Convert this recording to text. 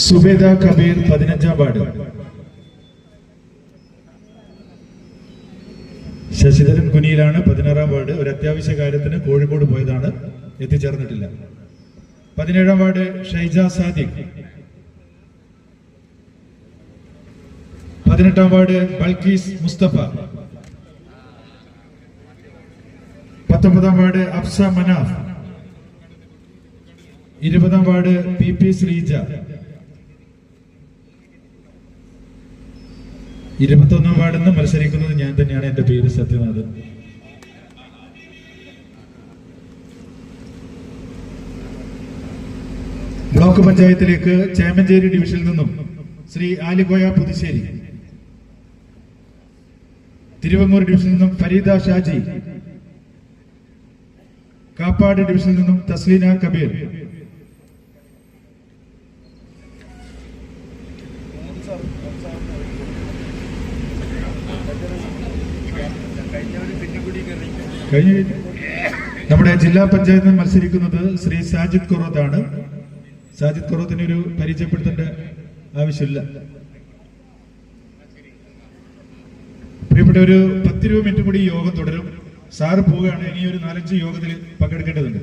സുബേദ കബീർ 15-ാം വാർഡ്. ശശിധരൻ കുനിയിലാണ് 16-ാം വാർഡ്. ഒരു അത്യാവശ്യ കാര്യത്തിന് കോഴിക്കോട് പോയതാണ്, എത്തിച്ചേർന്നിട്ടില്ല. 17-ാം വാർഡ് ഷൈജ സാദിഖ്. 18-ാം വാർഡ് ബൽക്കീസ് മുസ്തഫ. 19-ാം വാർഡ് അഫ്സ മനാഫ്. 20-ാം വാർഡ് PP ശ്രീജ. 21-ാം വാർഡിൽ നിന്ന് മത്സരിക്കുന്നത് ഞാൻ തന്നെയാണ്. എന്റെ പേര് സത്യനാഥ്. ബ്ലോക്ക് പഞ്ചായത്തിലേക്ക് ചേമഞ്ചേരി ഡിവിഷനിൽ നിന്നും ശ്രീ ആലിക്കോയ പുതുശ്ശേരി. തിരുവങ്ങൂർ ഡിവിഷനിൽ നിന്നും ഫരീദ ഷാജി. കാപ്പാട് ഡിവിഷനിൽ നിന്നും തസ്ലീന കബീർ. നമ്മുടെ ജില്ലാ പഞ്ചായത്തിൽ മത്സരിക്കുന്നത് ശ്രീ സാജിദ് ഖുറോത്താണ്. സാജിദ് ഖുറോത്തിന് ഒരു പരിചയപ്പെടുത്തേണ്ട ആവശ്യമില്ല. പ്രിയപ്പെട്ട, ഒരു 10-20 മിനിറ്റ് കൂടി യോഗം തുടരും. സാറ് പോവുകയാണ്. ഇനി ഒരു 4-5 യോഗത്തിൽ പങ്കെടുക്കേണ്ടതുണ്ട്.